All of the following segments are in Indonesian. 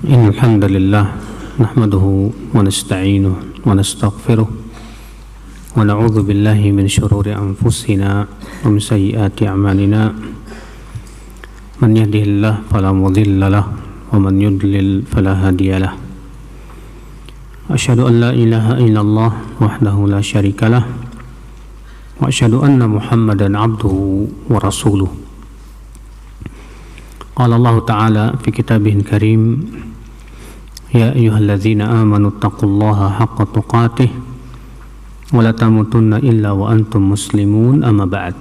إن الحمد لله نحمده ونستعينه ونستغفره ونعوذ بالله من شرور أنفسنا ومن سيئات أعمالنا من يهده الله فلا مضل له ومن يضلل فلا هادي له أشهد أن لا إله إلا الله وحده لا شريك له وأشهد أن محمدا عبده ورسوله قال الله تعالى في كتابه الكريم يا أيها الذين آمنوا اتقوا الله حق تقاته ولا تموتن إلا وأنتم مسلمون أما بعد.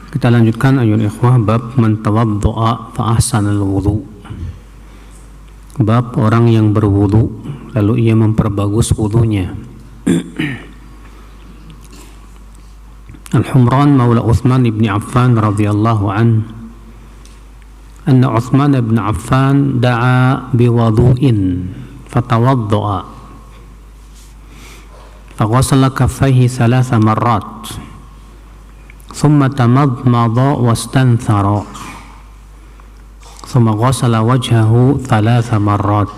Kita lanjutkan ayat ikhwah bab man tawaddu'a fa ahsanal wudu. Bab orang yang berwudu lalu ia memperbagus wudunya. Al-Humran maula Uthman ibn Affan radhiyallahu an anna Uthman ibn Affan da'a biwudu'in fatawadda'a faghasala kaffayhi thalatha marrat thumma tamadmada wastanthara thumma ghasala wajhahu thalatha marrat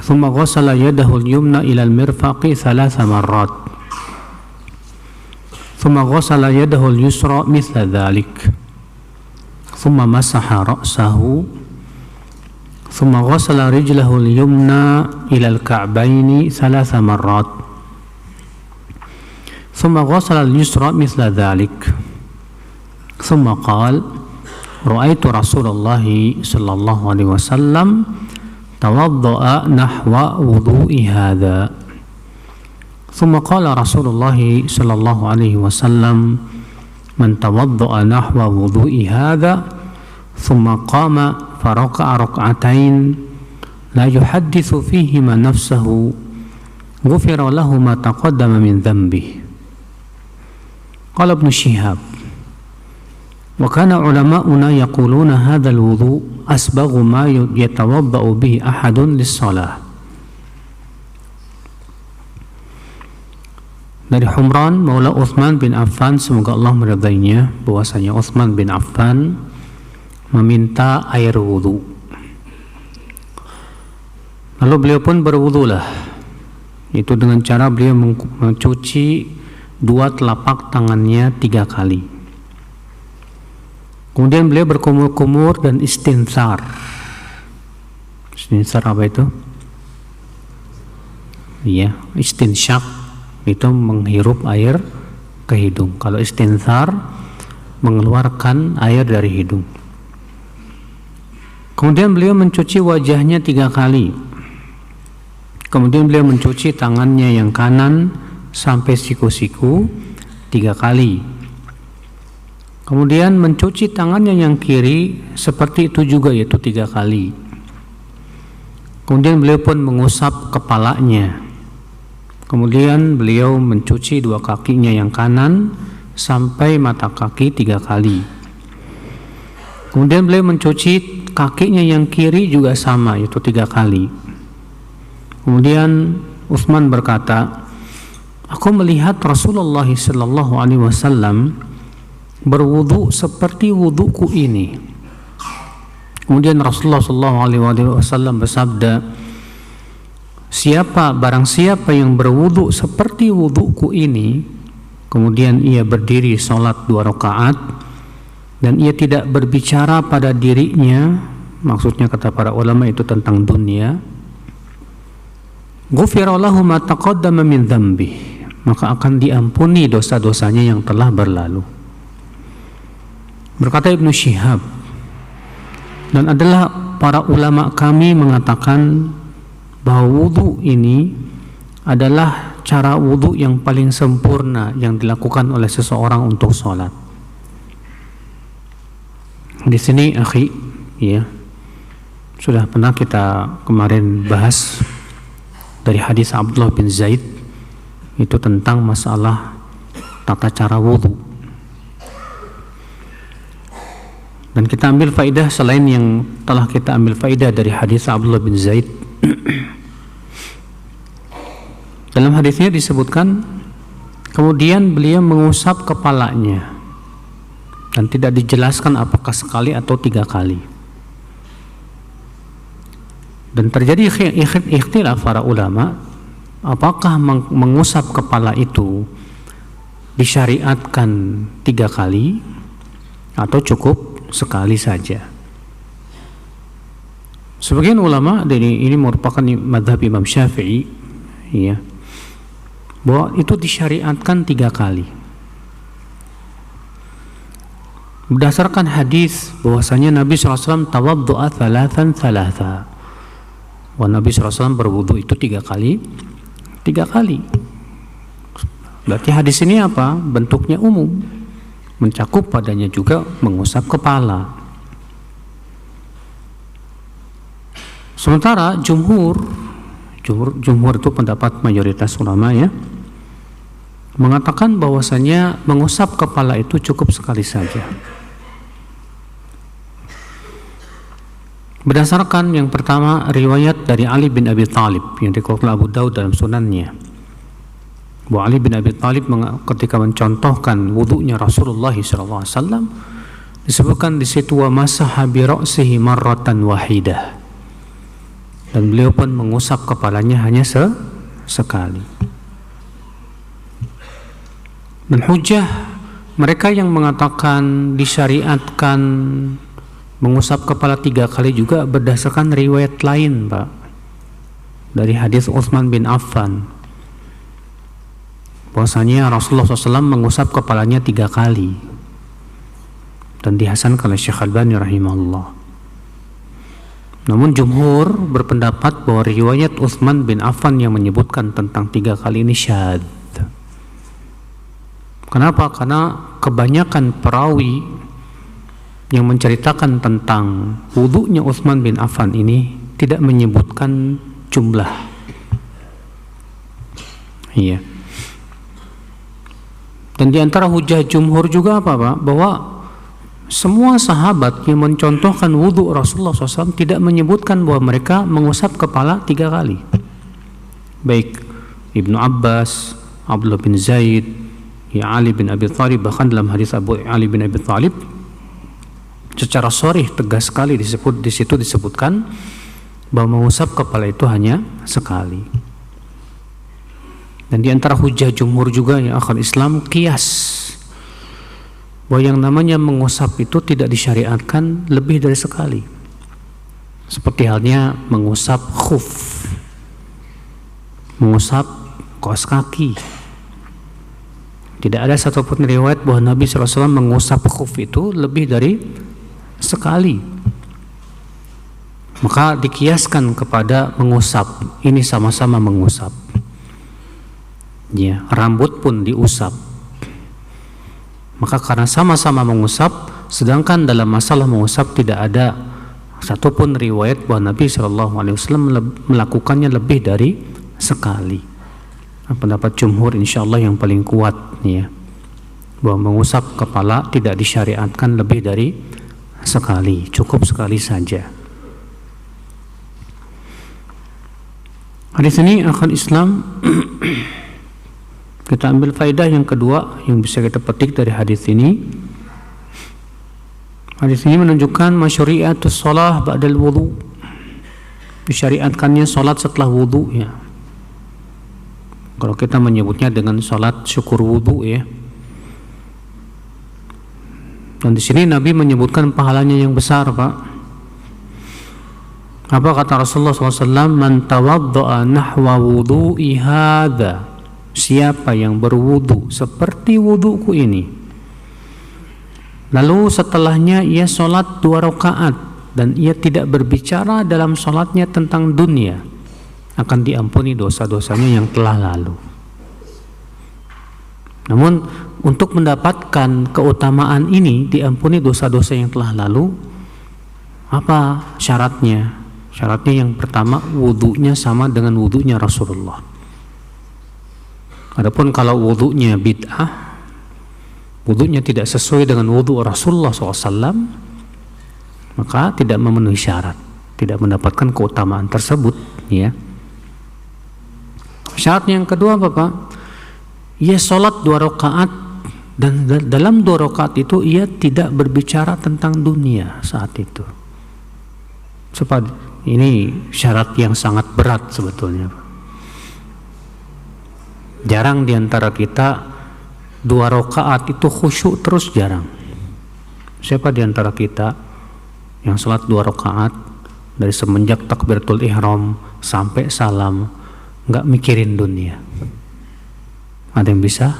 thumma ghasala yadahu al-yumna ila al-mirfaqi thalatha marrat ثم غسل يده اليسرى مثل ذلك ثم مسح رأسه ثم غسل رجله اليمنى إلى الكعبين 3 مرات ثم غسل اليسرى مثل ذلك ثم قال رأيت رسول الله صلى الله عليه وسلم توضأ نحو وضوء هذا ثم قال رسول الله صلى الله عليه وسلم من توضأ نحو وضوء هذا ثم قام فركع ركعتين لا يحدث فيهما نفسه غفر له ما تقدم من ذنبه. قال ابن شهاب وكان علماؤنا يقولون هذا الوضوء أسبغ ما يتوضأ به أحد للصلاة. Dari Humran maula Uthman bin Affan, semoga Allah meridainya, bahwasanya Uthman bin Affan meminta air wudu. Lalu beliau pun berwudulah. Itu dengan cara beliau mencuci dua telapak tangannya 3 kali. Kemudian beliau berkumur-kumur dan istinsar. Istinsar apa itu? Iya, istinsyak itu menghirup air ke hidung. Kalau istinsar mengeluarkan air dari hidung. Kemudian beliau mencuci wajahnya 3 kali. Kemudian beliau mencuci tangannya yang kanan sampai siku-siku 3 kali. Kemudian mencuci tangannya yang kiri seperti itu juga, yaitu 3 kali. Kemudian beliau pun mengusap kepalanya. Kemudian beliau mencuci 2 kakinya yang kanan sampai mata kaki 3 kali. Kemudian beliau mencuci kakinya yang kiri juga sama, yaitu 3 kali. Kemudian Utsman berkata, aku melihat Rasulullah sallallahu alaihi wasallam berwudu seperti wuduku ini. Kemudian Rasulullah sallallahu alaihi wasallam bersabda, barang siapa yang berwudu seperti wuduku ini, kemudian ia berdiri sholat 2 rakaat dan ia tidak berbicara pada dirinya, maksudnya kata para ulama itu tentang dunia, ghufira lahu ma taqaddama min dzambi, maka akan diampuni dosa-dosanya yang telah berlalu. Berkata Ibnu Syihab, dan adalah para ulama kami mengatakan bahwa wudu ini adalah cara wudu yang paling sempurna yang dilakukan oleh seseorang untuk sholat. Di sini akhi, ya, sudah pernah kita kemarin bahas dari hadis Abdullah bin Zaid itu tentang masalah tata cara wudu. Dan kita ambil faidah selain yang telah kita ambil faidah dari hadis Abdullah bin Zaid. Dalam hadisnya disebutkan, kemudian beliau mengusap kepalanya. dan tidak dijelaskan apakah sekali atau 3 kali. Dan terjadi ikhtilaf para ulama, apakah mengusap kepala itu disyariatkan 3 kali atau cukup sekali saja. Sebagian ulama, dan ini merupakan mazhab Imam Syafi'i, ya, bahwa itu disyariatkan 3 kali. Berdasarkan hadis bahwasanya Nabi SAW tawaddu'a thalathan thalatha, bahwa Nabi SAW berwudu itu 3 kali 3 kali. Berarti hadis ini apa? Bentuknya umum, mencakup padanya juga mengusap kepala. Sementara jumhur itu pendapat mayoritas ulama, ya, mengatakan bahwasanya mengusap kepala itu cukup sekali saja. Berdasarkan yang pertama riwayat dari Ali bin Abi Thalib yang dikeluarkan Abu Daud dalam sunannya, bahwa Ali bin Abi Thalib ketika mencontohkan wudunya Rasulullah SAW, disebutkan di situ wa masaha bi ra'sihi marratan wahidah, dan beliau pun mengusap kepalanya hanya sekali. Dan hujah mereka yang mengatakan disyariatkan mengusap kepala 3 kali juga berdasarkan riwayat lain, Pak, dari hadis Utsman bin Affan, bahwasanya Rasulullah SAW mengusap kepalanya 3 kali, dan dihasankan oleh Syekh Albani rahimahullah. Namun jumhur berpendapat bahwa riwayat Utsman bin Affan yang menyebutkan tentang 3 kali ini syadz. Kenapa? Karena kebanyakan perawi yang menceritakan tentang wudunya Utsman bin Affan ini tidak menyebutkan jumlah. Iya. Dan di antara hujah jumhur juga apa, Pak? Bahwa semua sahabat yang mencontohkan wudu Rasulullah SAW tidak menyebutkan bahwa mereka mengusap kepala 3 kali. Baik Ibnu Abbas, Abdullah bin Zaid, ya Ali bin Abi Thalib, bahkan dalam hadis Ali bin Abi Thalib secara sharih tegas sekali di situ disebutkan bahwa mengusap kepala itu hanya sekali. Dan di antara hujah jumhur juga, ya akhal Islam, qiyas, bahwa yang namanya mengusap itu tidak disyariatkan lebih dari sekali. Seperti halnya mengusap khuf, mengusap kaos kaki. Tidak ada satupun riwayat bahwa Nabi SAW mengusap khuf itu lebih dari sekali. Maka dikiaskan kepada mengusap, ini sama-sama mengusap, ya, rambut pun diusap. Maka karena sama-sama mengusap, sedangkan dalam masalah mengusap tidak ada satupun riwayat bahwa Nabi SAW melakukannya lebih dari sekali. Pendapat jumhur insyaallah yang paling kuat, ya, bahwa mengusap kepala tidak disyariatkan lebih dari sekali, cukup sekali saja. Hadis ini akan Islam kita ambil faedah yang kedua yang bisa kita petik dari hadis ini. Hadis ini menunjukkan masyru'iyatus shalah ba'dal wudu, disyariatkannya salat setelah wudu, ya. Kalau kita menyebutnya dengan salat syukur wudu, ya. Dan di sini Nabi menyebutkan pahalanya yang besar, Pak. Apa kata Rasulullah SAW? Man tawadda'a nahwa wudu'i hadha, siapa yang berwudu seperti wuduku ini, lalu setelahnya ia sholat 2 rakaat dan ia tidak berbicara dalam sholatnya tentang dunia, akan diampuni dosa-dosanya yang telah lalu. Namun untuk mendapatkan keutamaan ini, diampuni dosa-dosa yang telah lalu, apa syaratnya? Syaratnya yang pertama, wudunya sama dengan wudunya Rasulullah. Adapun kalau wudunya bid'ah, wudunya tidak sesuai dengan wudu Rasulullah SAW, maka tidak memenuhi syarat, tidak mendapatkan keutamaan tersebut, ya. Syarat yang kedua, Bapak, ia sholat 2 rakaat Dan dalam 2 rakaat itu ia tidak berbicara tentang dunia saat itu. Ini syarat yang sangat berat sebetulnya. Jarang diantara kita 2 rakaat itu khusyuk terus, jarang. Siapa diantara kita yang salat 2 rakaat dari semenjak takbiratul ihram sampai salam nggak mikirin dunia? Ada yang bisa?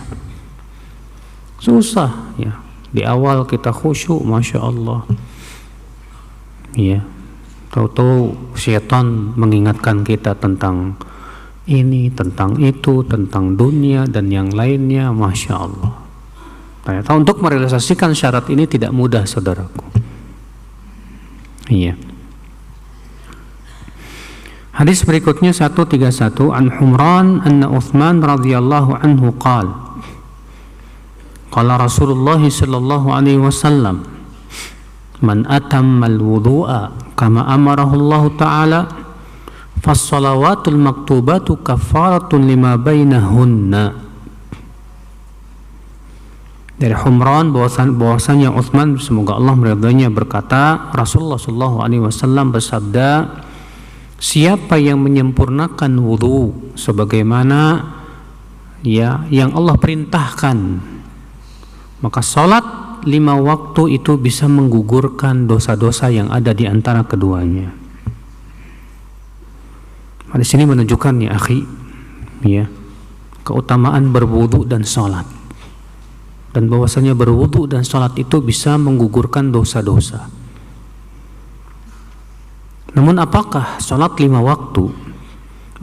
Susah ya. Di awal kita khusyuk, masya Allah. Ya, tahu-tahu syaitan mengingatkan kita tentang ini, tentang itu, tentang dunia dan yang lainnya, masya Allah. Ternyata untuk merealisasikan syarat ini tidak mudah, saudaraku. Iya. Hadis berikutnya 131, an Humran anna Uthman radhiyallahu anhu qala qala Rasulullah sallallahu alaihi wasallam man atammal wudu'a kama amarahu Allah ta'ala fas-salawatul maktubatu kafaratun lima bainahunna. Dari Humran bahwasanya Uthman, semoga Allah meridainya, berkata, Rasulullah sallallahu alaihi wasallam bersabda, siapa yang menyempurnakan wudu sebagaimana ya yang Allah perintahkan, maka salat 5 waktu itu bisa menggugurkan dosa-dosa yang ada di antara keduanya. Di sini menunjukkan ya akhi, ya, keutamaan berwudu dan salat, dan bahwasanya berwudu dan salat itu bisa menggugurkan dosa-dosa. Namun apakah salat 5 waktu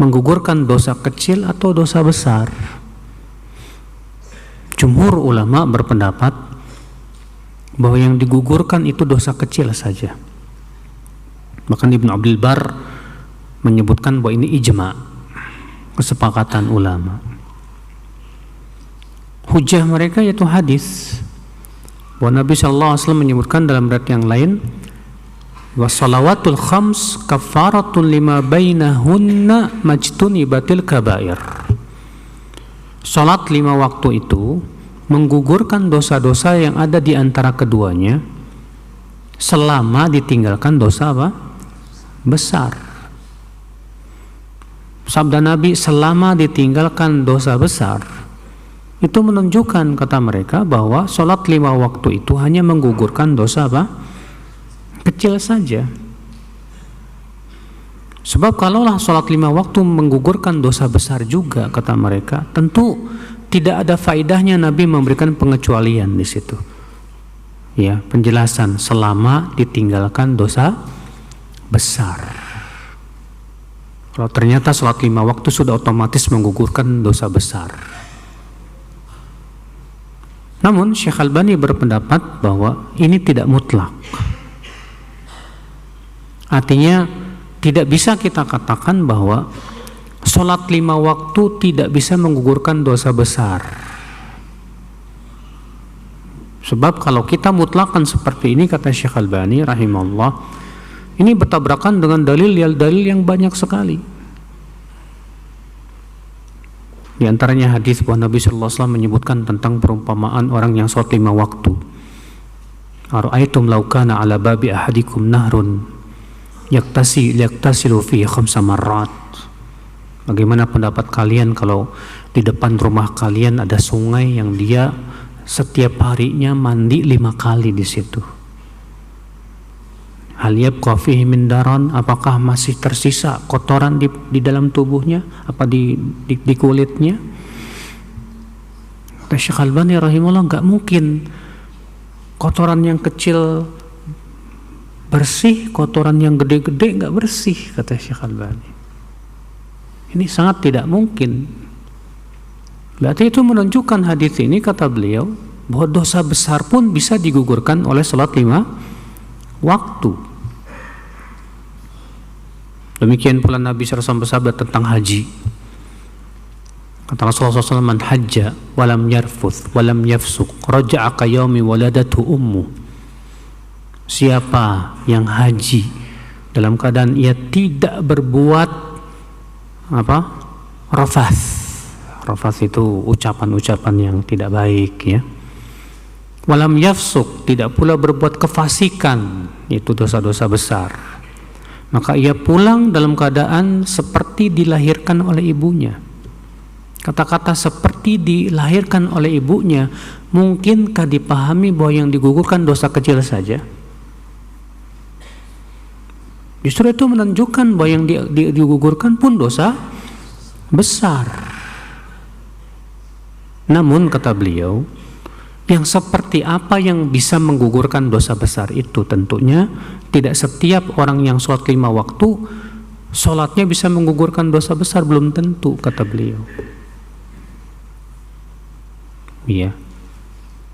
menggugurkan dosa kecil atau dosa besar? Jumhur ulama berpendapat bahwa yang digugurkan itu dosa kecil saja. Bahkan Ibnu Abdul Bar menyebutkan bahwa ini ijma', kesepakatan ulama. Hujah mereka yaitu hadis bahwa Nabi sallallahu alaihi wasallam menyebutkan dalam riwayat yang lain, wassalawatul khams kafaratun lima bainahunna majtunibatil kabair. Salat 5 waktu itu menggugurkan dosa-dosa yang ada di antara keduanya selama ditinggalkan dosa apa? Besar. Sabda Nabi, selama ditinggalkan dosa besar, itu menunjukkan, kata mereka, bahwa sholat 5 waktu itu hanya menggugurkan dosa apa? Kecil saja. Sebab kalaulah sholat 5 waktu menggugurkan dosa besar juga, kata mereka, tentu tidak ada faedahnya Nabi memberikan pengecualian di situ. Ya, penjelasan selama ditinggalkan dosa besar. Kalau ternyata sholat 5 waktu sudah otomatis menggugurkan dosa besar. Namun Syekh Albani berpendapat bahwa ini tidak mutlak. Artinya tidak bisa kita katakan bahwa sholat 5 waktu tidak bisa menggugurkan dosa besar. Sebab kalau kita mutlakan seperti ini, kata Syekh Albani rahimahullah, ini bertabrakan dengan dalil yang banyak sekali. Di antaranya hadis bahwa Nabi sallallahu alaihi wasallam menyebutkan tentang perumpamaan orang yang sholat 5 waktu. Ara'aitum law kana 'ala babi ahadikum nahrun yaktasilu fihi 5 marrat. Bagaimana pendapat kalian kalau di depan rumah kalian ada sungai yang dia setiap harinya mandi 5 kali di situ? Hal yabqa fihi min daran, apakah masih tersisa kotoran di dalam tubuhnya, apa di kulitnya? Kata Syekh Albani rahimahullah, enggak mungkin kotoran yang kecil bersih, kotoran yang gede-gede enggak bersih, kata Syekh Albani. Ini sangat tidak mungkin. Berarti itu menunjukkan hadis ini, kata beliau, bahwa dosa besar pun bisa digugurkan oleh salat 5 waktu. Demikian pula Nabi SAW bersabda tentang haji. Kata Rasulullah SAW, man hajja walam yarfuth walam yafsuq raja'a ka yaumi waladatu ummu. Siapa yang haji dalam keadaan ia tidak berbuat rafath. Rafath itu ucapan-ucapan yang tidak baik, ya. Walam yafsuk, tidak pula berbuat kefasikan, itu dosa-dosa besar. Maka ia pulang dalam keadaan seperti dilahirkan oleh ibunya. Kata-kata seperti dilahirkan oleh ibunya, mungkinkah dipahami bahwa yang digugurkan dosa kecil saja? Justru itu menunjukkan bahwa yang digugurkan pun dosa besar. Namun kata beliau, yang seperti apa yang bisa menggugurkan dosa besar itu? Tentunya tidak setiap orang yang sholat 5 waktu sholatnya bisa menggugurkan dosa besar, belum tentu, kata beliau. Ya.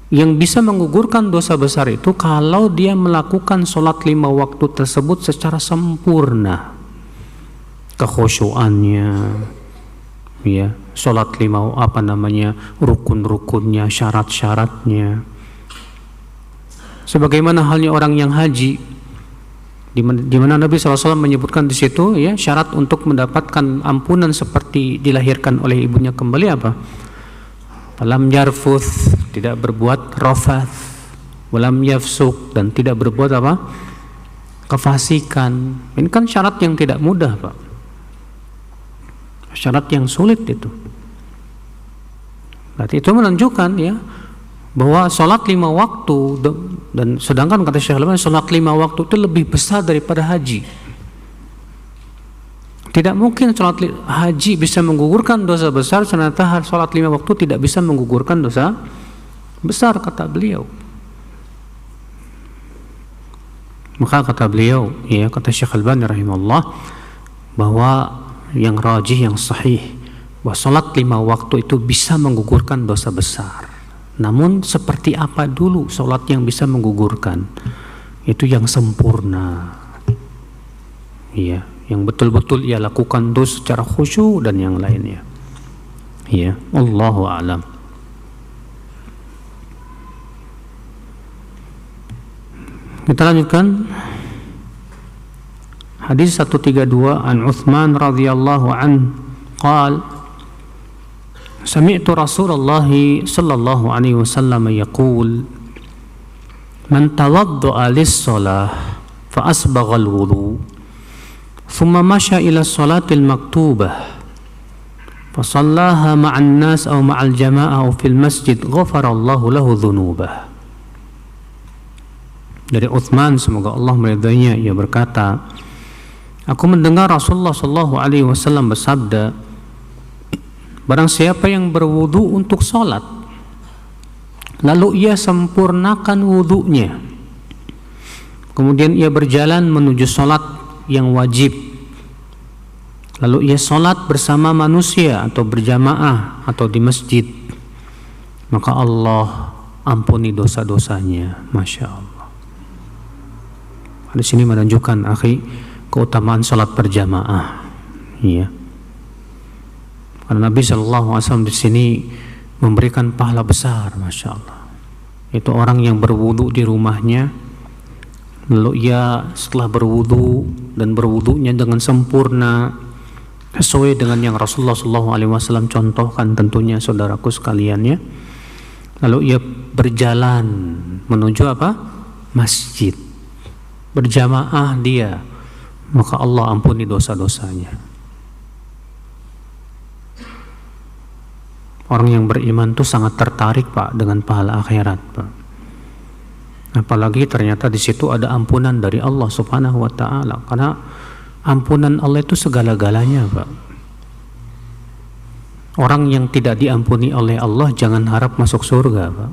Yang bisa menggugurkan dosa besar itu kalau dia melakukan sholat 5 waktu tersebut secara sempurna, kekhusyuannya, ya, sholat 5 rukun-rukunnya, syarat-syaratnya. Sebagaimana halnya orang yang haji, di mana Nabi SAW menyebutkan di situ, ya, syarat untuk mendapatkan ampunan seperti dilahirkan oleh ibunya kembali apa? Walam yarfuth, tidak berbuat rafath, walam yafsuk, dan tidak berbuat apa? Kefasikan. Ini kan syarat yang tidak mudah, Pak. Syarat yang sulit itu. Berarti itu menunjukkan, ya, bahwa sholat 5 waktu, dan sedangkan kata Syekh Al-Albani sholat 5 waktu itu lebih besar daripada haji. Tidak mungkin sholat haji bisa menggugurkan dosa besar, ternyata sholat 5 waktu tidak bisa menggugurkan dosa besar, kata beliau. Maka kata beliau, ya, kata Syekh Al-Albani rahimahullah, bahwa yang rajih, yang sahih, bahwa sholat 5 waktu itu bisa menggugurkan dosa besar. Namun seperti apa dulu sholat yang bisa menggugurkan? Itu yang sempurna, ya, yang betul-betul ia lakukan itu secara khusyuk dan yang lainnya. Ya, Allahu a'lam. Kita lanjutkan. Hadis 132 an Uthman radhiyallahu an qala sami'tu Rasulullah sallallahu alaihi wasallam yaqul man tawadda'a lis-shalah fa asbagha al-wudu thumma masha ila salatil maktubah fa shallaha ma'an nas aw ma'al jama'ah aw fil masjid ghafara Allahu lahu dhunubah. Dari Uthman, semoga Allah meridainya, ia berkata, aku mendengar Rasulullah sallallahu alaihi wasallam bersabda, barang siapa yang berwudu untuk sholat, lalu ia sempurnakan wudunya, kemudian ia berjalan menuju sholat yang wajib, lalu ia sholat bersama manusia atau berjamaah atau di masjid, maka Allah ampuni dosa-dosanya. Masya Allah. Di sini menunjukkan, akhi, keutamaan sholat berjamaah, ya. Karena Nabi SAW di sini memberikan pahala besar, masya Allah. Itu orang yang berwudu di rumahnya, lalu ia setelah berwudu dan berwudunya dengan sempurna, sesuai dengan yang Rasulullah SAW contohkan, tentunya saudaraku sekalian, ya. Lalu ia berjalan menuju apa? Masjid. Berjamaah dia, maka Allah ampuni dosa-dosanya. Orang yang beriman itu sangat tertarik, Pak, dengan pahala akhirat, Pak. Apalagi ternyata di situ ada ampunan dari Allah Subhanahu wa taala. Karena ampunan Allah itu segala-galanya, Pak. Orang yang tidak diampuni oleh Allah jangan harap masuk surga, Pak.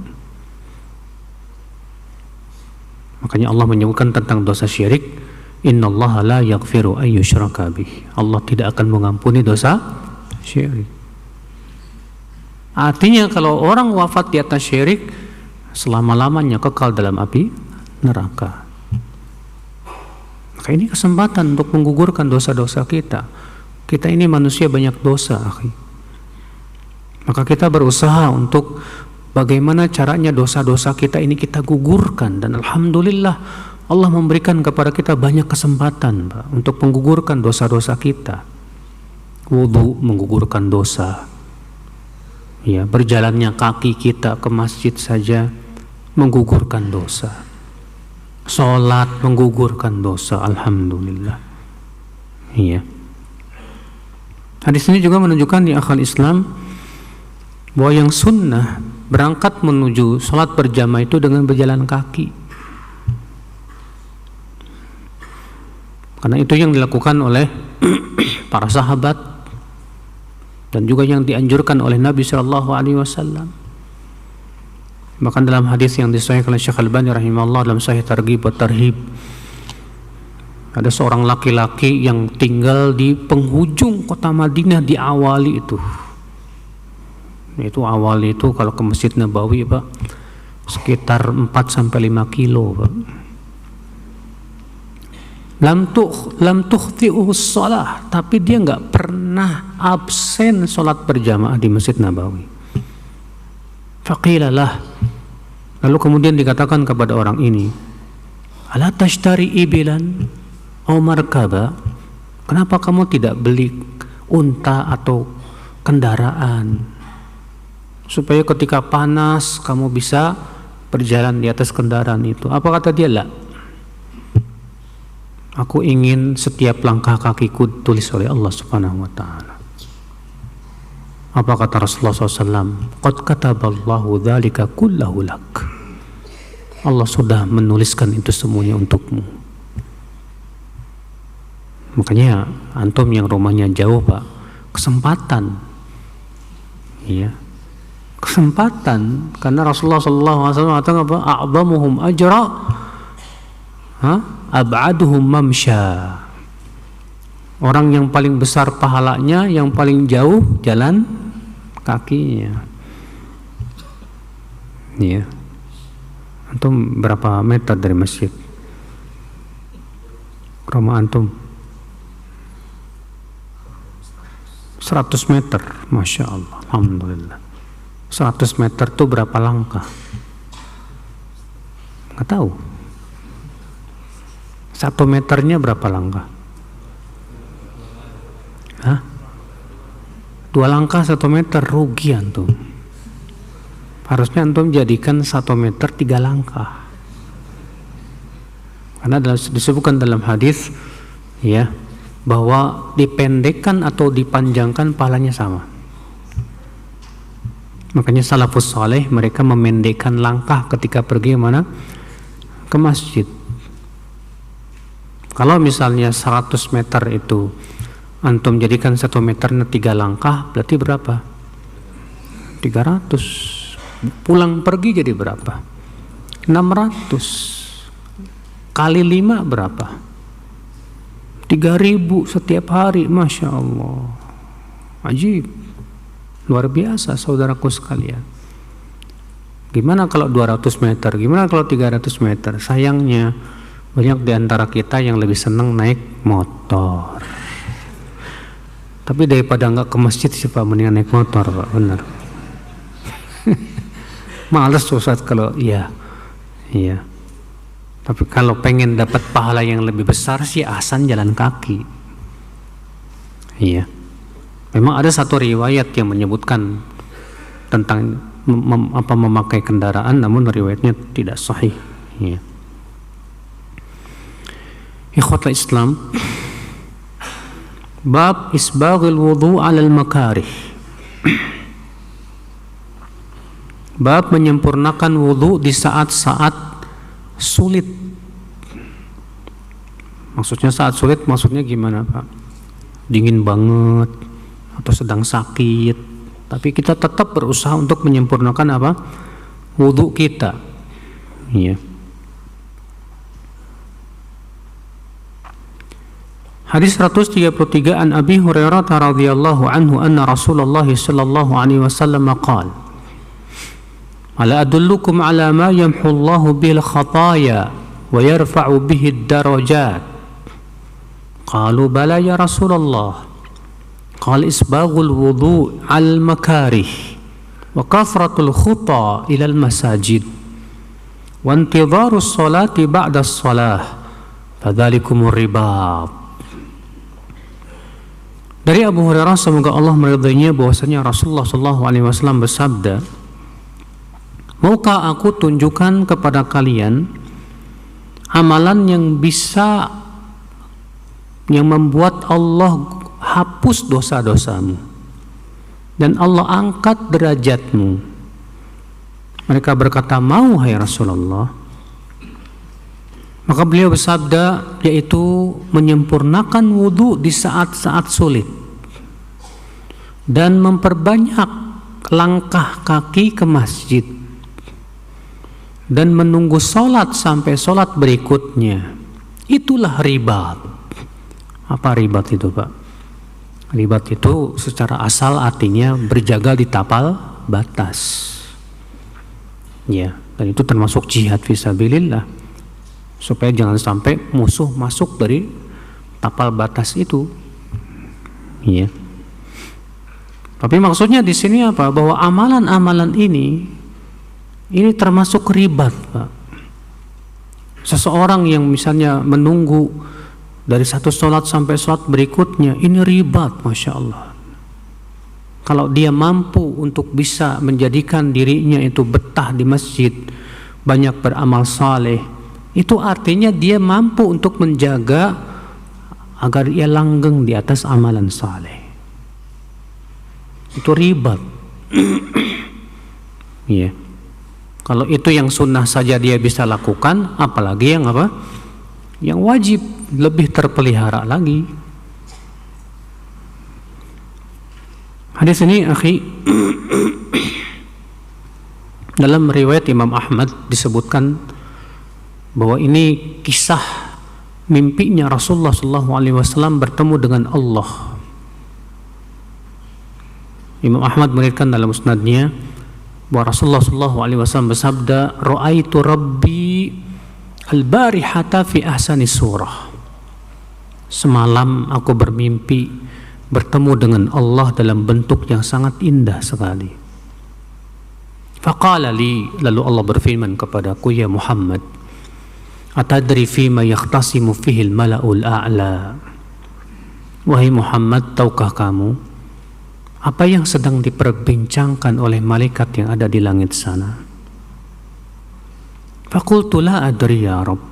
Makanya Allah menyebutkan tentang dosa syirik, innallaha la yaghfiru ay yushraka bih. Allah tidak akan mengampuni dosa syirik. Artinya kalau orang wafat di atas syirik, selama-lamanya kekal dalam api neraka. Maka ini kesempatan untuk menggugurkan dosa-dosa kita. Kita ini manusia banyak dosa, akhi. Maka kita berusaha untuk bagaimana caranya dosa-dosa kita ini kita gugurkan, dan alhamdulillah Allah memberikan kepada kita banyak kesempatan, Pak, untuk menggugurkan dosa-dosa kita. Wudu menggugurkan dosa, ya, berjalannya kaki kita ke masjid saja menggugurkan dosa. Sholat menggugurkan dosa. Alhamdulillah. Iya. Hadis ini juga menunjukkan di akal Islam bahwa yang sunnah berangkat menuju sholat berjamaah itu dengan berjalan kaki. Karena itu yang dilakukan oleh para sahabat dan juga yang dianjurkan oleh Nabi SAW. Bahkan dalam hadis yang disahihkan oleh Syekh Al-Albani rahimahullah dalam Sahih Targhib wa Tarhib, ada seorang laki-laki yang tinggal di penghujung kota Madinah di Awali itu. Itu Awali itu kalau ke Masjid Nabawi, Pak, sekitar 4-5 kilo, Pak. Lam tukhti'uhu shalah, tapi dia enggak pernah absen salat berjamaah di Masjid Nabawi. Faqilalah, lalu kemudian dikatakan kepada orang ini, ala tashtari ibilan aw markaba, kenapa kamu tidak beli unta atau kendaraan supaya ketika panas kamu bisa berjalan di atas kendaraan itu? Apa kata dia? La, aku ingin setiap langkah kakiku tulis oleh Allah Subhanahu wa ta'ala. Apa kata Rasulullah SAW? Qad kataballahu dzalika kullahu lak. Allah sudah menuliskan itu semuanya untukmu. Makanya antum yang rumahnya jauh, Pak, kesempatan. Iya. Kesempatan, karena Rasulullah SAW mengatakan apa? A'dhamuhum ajra ab'aduhum mamsya. Orang yang paling besar pahalanya, yang paling jauh jalan kakinya. Iya. Antum berapa meter dari masjid? Rumah antum 100 meter. Masya Allah, alhamdulillah. 100 meter itu berapa langkah? Nggak tahu. 1 meternya berapa langkah? Hah? 2 langkah 1 meter, rugi antum. Harusnya antum jadikan 1 meter 3 langkah. Karena disebutkan dalam hadis, ya, bahwa dipendekkan atau dipanjangkan pahalanya sama. Makanya salafus saleh mereka memendekkan langkah ketika pergi mana? Ke masjid. Kalau misalnya 100 meter itu antum jadikan 1 meternya 3 langkah, berarti berapa? 300. Pulang pergi jadi berapa? 600. Kali 5 berapa? 3.000 setiap hari. Masya Allah, ajib, luar biasa saudaraku sekalian. Gimana kalau 200 meter? Gimana kalau 300 meter? Sayangnya banyak di antara kita yang lebih senang naik motor. Tapi daripada nggak ke masjid sih Pak, mendingan naik motor, Pak. Benar. Males Ustaz kalau iya. Tapi kalau pengen dapat pahala yang lebih besar sih ahsan jalan kaki. Iya. Memang ada satu riwayat yang menyebutkan tentang memakai kendaraan, namun riwayatnya tidak sahih. Iya. Ikhwatul Islam, bab isbaghil wudu' 'alal makarih. Bab menyempurnakan wudu di saat-saat sulit. Maksudnya saat sulit, maksudnya gimana Pak? Dingin banget atau sedang sakit, tapi kita tetap berusaha untuk menyempurnakan apa? Wudu kita. Iya. Hadis 133 an Abi Hurairah radhiyallahu anhu anna Rasulullah sallallahu alaihi wasallam qala: Ala adullukum ala ma yamhu Allahu bil khataya wa yarfa'u bihi ad-darajat. Qalu bala ya Rasulullah. Qala isbaghul wudu' al makarih wa kafratul khuta ila al masajid wa intidharus salati ba'da as-salah fadzalikumur ribat. Dari Abu Hurairah, semoga Allah meridainya, bahwasanya Rasulullah sallallahu alaihi wasallam bersabda, Maukah aku tunjukkan kepada kalian amalan yang membuat Allah hapus dosa-dosamu dan Allah angkat derajatmu? Mereka berkata, mau hai Rasulullah. Maka beliau bersabda, yaitu menyempurnakan wudu di saat-saat sulit dan memperbanyak langkah kaki ke masjid dan menunggu sholat sampai sholat berikutnya. Itulah ribat. Apa ribat itu, Pak? Ribat itu secara asal artinya berjaga di tapal batas. Ya, dan itu termasuk jihad fisabilillah, supaya jangan sampai musuh masuk dari tapal batas itu. Ya. Tapi maksudnya di sini apa? Bahwa amalan-amalan ini termasuk ribat, Pak. Seseorang yang misalnya menunggu dari satu sholat sampai sholat berikutnya, ini ribat, Masya Allah. Kalau dia mampu untuk bisa menjadikan dirinya itu betah di masjid, banyak beramal saleh, itu artinya dia mampu untuk menjaga agar ia langgeng di atas amalan saleh. Itu ribat. Ya. Kalau itu yang sunnah saja dia bisa lakukan, apalagi yang apa? Yang wajib, lebih terpelihara lagi. Hadis ini, akhi, dalam riwayat Imam Ahmad disebutkan bahwa ini kisah mimpinya Rasulullah SAW bertemu dengan Allah. Imam Ahmad meriwayatkan dalam musnadnya bahwa Rasulullah SAW bersabda, "Ra'aitu Rabbi al-barihata fi ahsani surah." Semalam aku bermimpi bertemu dengan Allah dalam bentuk yang sangat indah sekali. Faqala li, lalu Allah berfirman kepadaku, ya Muhammad, atadri fima yakhtasimu fihil mala'ul a'la. Wahai Muhammad, tahukah kamu apa yang sedang diperbincangkan oleh malaikat yang ada di langit sana? Faqultu la adri ya Rabb.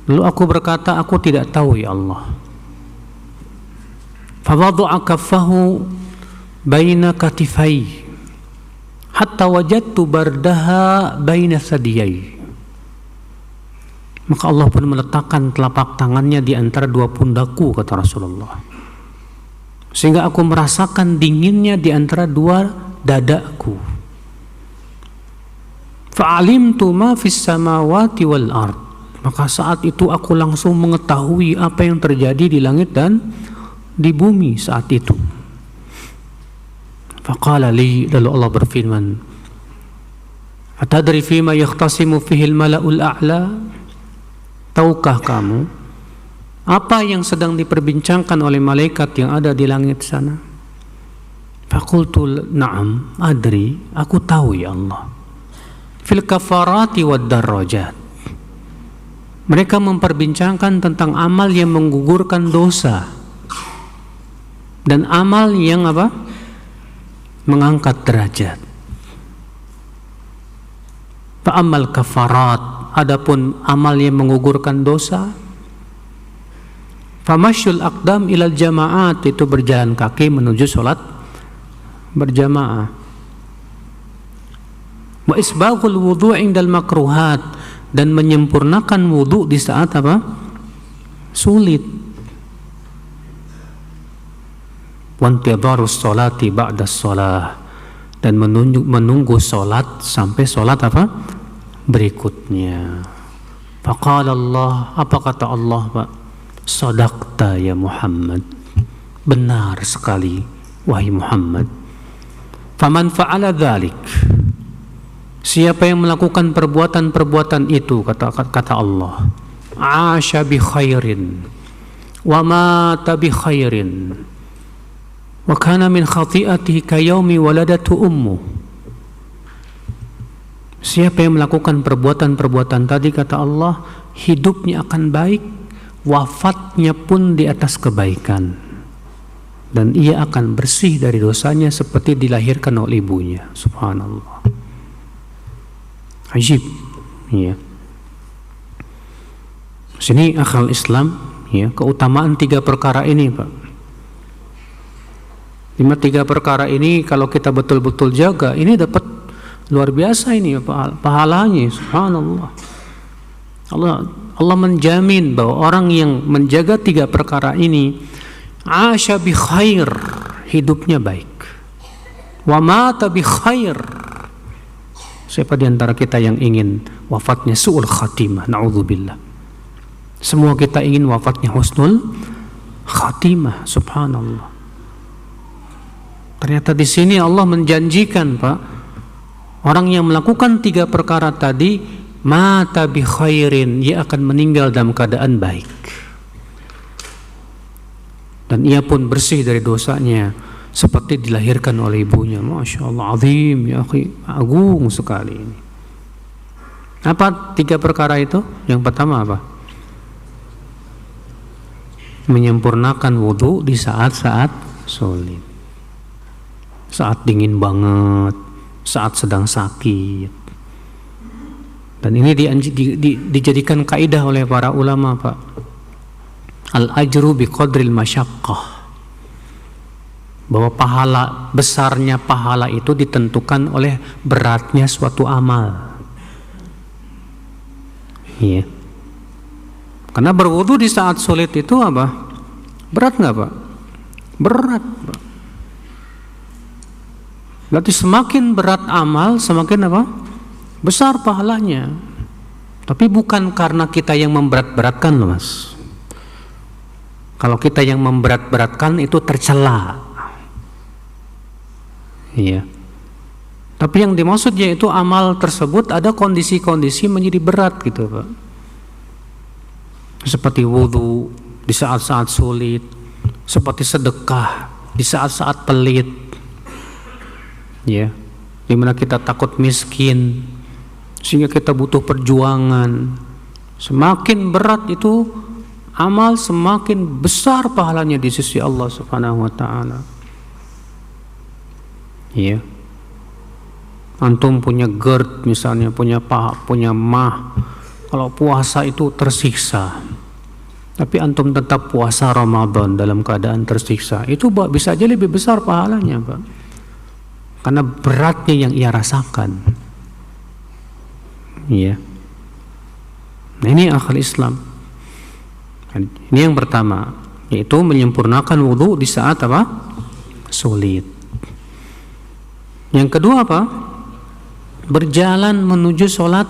Lalu aku berkata, aku tidak tahu ya Allah. Fawadha'a kaffahu baina katifai hatta wajadtu bardaha baina sadiyai. Maka Allah pun meletakkan telapak tangannya di antara dua pundakku, kata Rasulullah, sehingga aku merasakan dinginnya di antara dua dadaku. Fa'alimtu ma fis samawati wal ard. Maka saat itu aku langsung mengetahui apa yang terjadi di langit dan di bumi saat itu. Faqala li, lalu Allah berfirman, atadri fima yakhtasimu fihil mala'ul a'la. Tahukah kamu apa yang sedang diperbincangkan oleh malaikat yang ada di langit sana? Faqultu na'am adri, aku tahu ya Allah. Fil kafarati wad darajat. Mereka memperbincangkan tentang amal yang menggugurkan dosa dan amal yang apa? Mengangkat derajat. Fa'amal kafarat, adapun amal yang menggugurkan dosa, famasyul aqdam ilal jama'at, itu berjalan kaki menuju sholat berjamaah. Wa isbaghul wudu' indal makruhat, dan menyempurnakan wudu di saat apa? Sulit. Wantidharus sholati ba'da sholah, dan menunggu sholat sampai sholat apa? Berikutnya. Faqala Allah, apa kata Allah, Pak? Sadaqta ya Muhammad, benar sekali wahai Muhammad. Faman fa'ala dzalik, siapa yang melakukan perbuatan-perbuatan itu, kata Allah, asya bi khairin wa mata bi khairin wa kana min khati'atihi kayaumi waladatu ummu. Siapa yang melakukan perbuatan-perbuatan tadi, kata Allah, hidupnya akan baik, wafatnya pun di atas kebaikan, dan ia akan bersih dari dosanya seperti dilahirkan oleh ibunya. Subhanallah. Ajib, ya. Sini akal Islam, ya, keutamaan 3 perkara ini, Pak. 3 perkara ini kalau kita betul-betul jaga, ini dapat luar biasa ini pahalanya, subhanallah. Allah menjamin bahwa orang yang menjaga 3 perkara ini, asya bi khair, hidupnya baik. Wa mata bi khair. Siapa di antara kita yang ingin wafatnya su'ul khatimah? Na'udzubillah. Semua kita ingin wafatnya husnul khatimah, subhanallah. Ternyata di sini Allah menjanjikan, Pak, orang yang melakukan 3 perkara tadi, mata bi khairin, ia akan meninggal dalam keadaan baik. Dan ia pun bersih dari dosanya, seperti dilahirkan oleh ibunya. Masya Allah, azim ya akhi, agung sekali ini. Apa 3 perkara itu? Yang pertama apa? Menyempurnakan wudu di saat-saat sulit, saat dingin banget, saat sedang sakit. Dan ini dijadikan kaidah oleh para ulama, Pak. Al-ajru biqadril masyaqqah, bahwa besarnya pahala itu ditentukan oleh beratnya suatu amal. Iya. Karena berwudu di saat sulit itu apa? Berat nggak, Pak? Berat, Pak. Berarti semakin berat amal, semakin apa? Besar pahalanya. Tapi bukan karena kita yang memberat-beratkan loh, Mas. Kalau kita yang memberat-beratkan itu tercela. Iya. Tapi yang dimaksudnya itu amal tersebut ada kondisi-kondisi menjadi berat gitu, Pak. Seperti wudu di saat-saat sulit, seperti sedekah di saat-saat pelit. Ya. Dimana kita takut miskin, sehingga kita butuh perjuangan. Semakin berat itu amal, semakin besar pahalanya di sisi Allah Subhanahu wa taala. Ya, antum punya GERD misalnya, punya mah, kalau puasa itu tersiksa, tapi antum tetap puasa Ramadan dalam keadaan tersiksa, itu bisa aja lebih besar pahalanya, Pak, karena beratnya yang ia rasakan. Ya, nah ini akal Islam. Ini yang pertama, yaitu menyempurnakan wudu di saat apa? Sulit. Yang kedua apa? Berjalan menuju sholat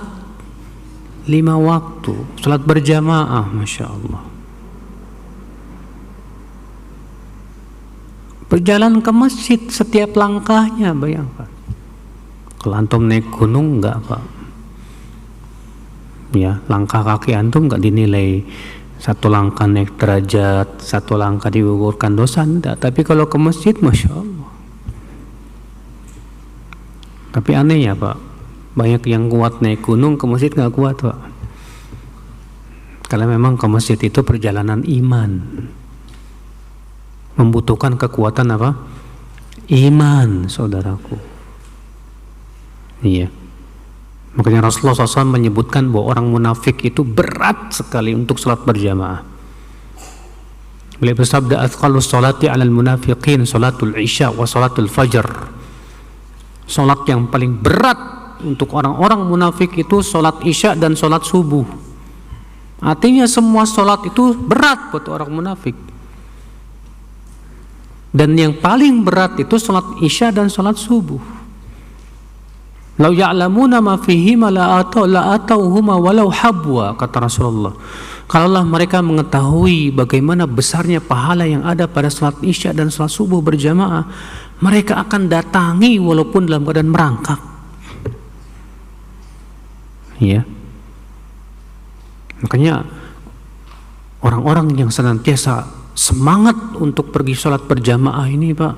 5 waktu, sholat berjamaah, Masya Allah. Berjalan ke masjid setiap langkahnya, bayangkan. Kalau antum naik gunung enggak, Pak? Ya, langkah kaki antum enggak dinilai 1 langkah naik derajat, 1 langkah digugurkan dosa, enggak. Tapi kalau ke masjid, Masya Allah. Tapi aneh ya, Pak, banyak yang kuat naik gunung, ke masjid nggak kuat, Pak. Karena memang ke masjid itu perjalanan iman, membutuhkan kekuatan apa? Iman, saudaraku. Iya. Makanya Rasulullah SAW menyebutkan bahwa orang munafik itu berat sekali untuk sholat berjamaah. Beliau bersabda, "Athqalus sholati 'alal munafiqin sholatul isya wa sholatul fajr." Sholat yang paling berat untuk orang-orang munafik itu sholat isya dan sholat subuh. Artinya semua sholat itu berat buat orang munafik. Dan yang paling berat itu sholat isya dan sholat subuh. Lau ya'lamuna ma fihima la atauhuma walau habwa, kata Rasulullah. Kalaulah mereka mengetahui bagaimana besarnya pahala yang ada pada sholat isya dan sholat subuh berjamaah, mereka akan datangi walaupun dalam keadaan merangkak. Ya. Makanya orang-orang yang senantiasa semangat untuk pergi sholat berjamaah ini, Pak,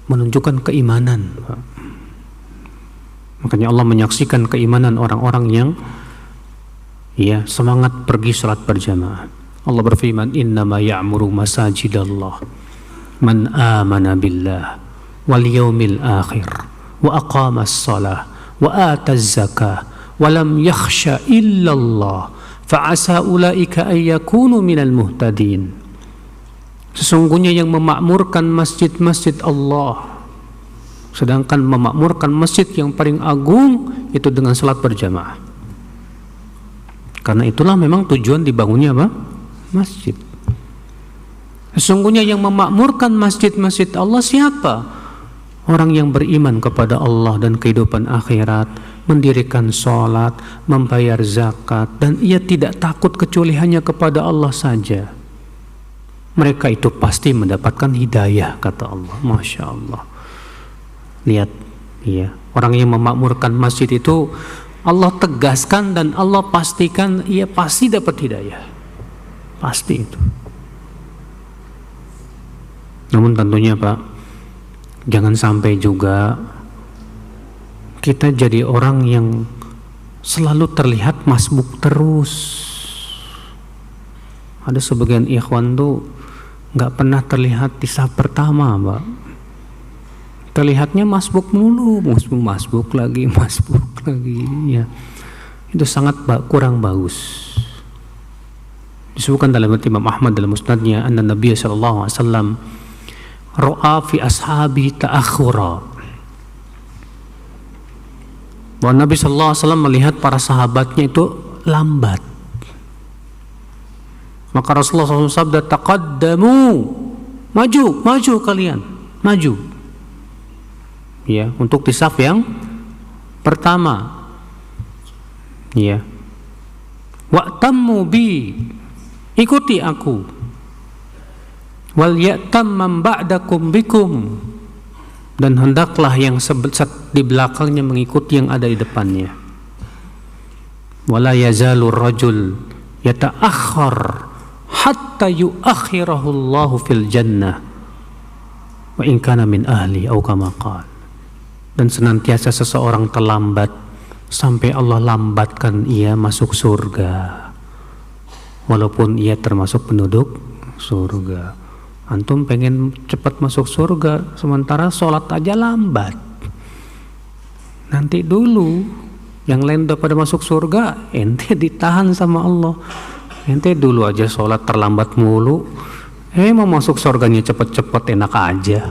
menunjukkan keimanan, Pak. Makanya Allah menyaksikan keimanan orang-orang yang semangat pergi sholat berjamaah. Allah berfirman, "Innama ya'muru masajidallah man amana billah wal yaumil akhir wa aqamas salah wa ataz zakah walam yakhsha illallah fa'asa ulaika ay yakunu minal muhtadin. Sesungguhnya yang memakmurkan masjid-masjid Allah, sedangkan memakmurkan masjid yang paling agung itu dengan salat berjamaah. Karena itulah memang tujuan dibangunnya apa? Masjid. Sesungguhnya yang memakmurkan masjid-masjid Allah siapa? Orang yang beriman kepada Allah dan kehidupan akhirat, mendirikan sholat, membayar zakat, dan ia tidak takut kecuali hanya kepada Allah saja. Mereka itu pasti mendapatkan hidayah, kata Allah. Masya Allah. Lihat, ya, orang yang memakmurkan masjid itu Allah tegaskan dan Allah pastikan ia pasti dapat hidayah. Pasti itu. Namun tentunya Pak, jangan sampai juga kita jadi orang yang selalu terlihat masbuk terus. Ada sebagian ikhwan tuh nggak pernah terlihat di saf pertama, Pak. Terlihatnya masbuk mulu, masbuk lagi, ya. Itu sangat kurang bagus. Disebutkan dalam Imam Ahmad dalam musnadnya, anna Nabi sallallahu alaihi wasallam ra'a fi ashabi ta'akhura. Bahwa Nabi sallallahu alaihi wasallam melihat para sahabatnya itu lambat. Maka Rasulullah SAW sabda, taqaddamu, maju kalian, maju. Ya, untuk di saf yang pertama. Ya. Wa'tammu bi, ikuti aku. Wal ya'tamman ba'dakum bikum, dan hendaklah yang di belakangnya mengikuti yang ada di depannya. Wala yazalur rajul yata'akhkhar hatta yu'akhirahu Allahu fil jannah wa in kana min ahli au kama qala. Dan senantiasa seseorang terlambat sampai Allah lambatkan ia masuk surga, walaupun ia termasuk penduduk surga. Antum pengen cepat masuk surga, sementara sholat aja lambat. Nanti dulu, yang lain udah pada masuk surga, ente ditahan sama Allah. Ente dulu aja sholat terlambat mulu, mau masuk surganya cepet-cepet enak aja.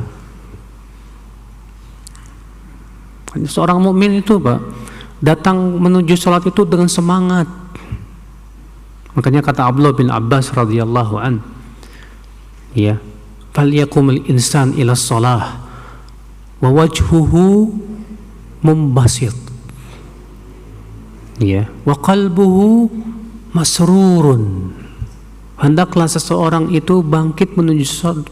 Seorang mukmin itu Pak, datang menuju sholat itu dengan semangat. Makanya kata Abdullah bin Abbas radhiyallahu an, ya, falyakumul insan ila shalah wa wajhuhu mumbasit, ya, wa qalbuhu masrurun. Hendaklah seseorang itu bangkit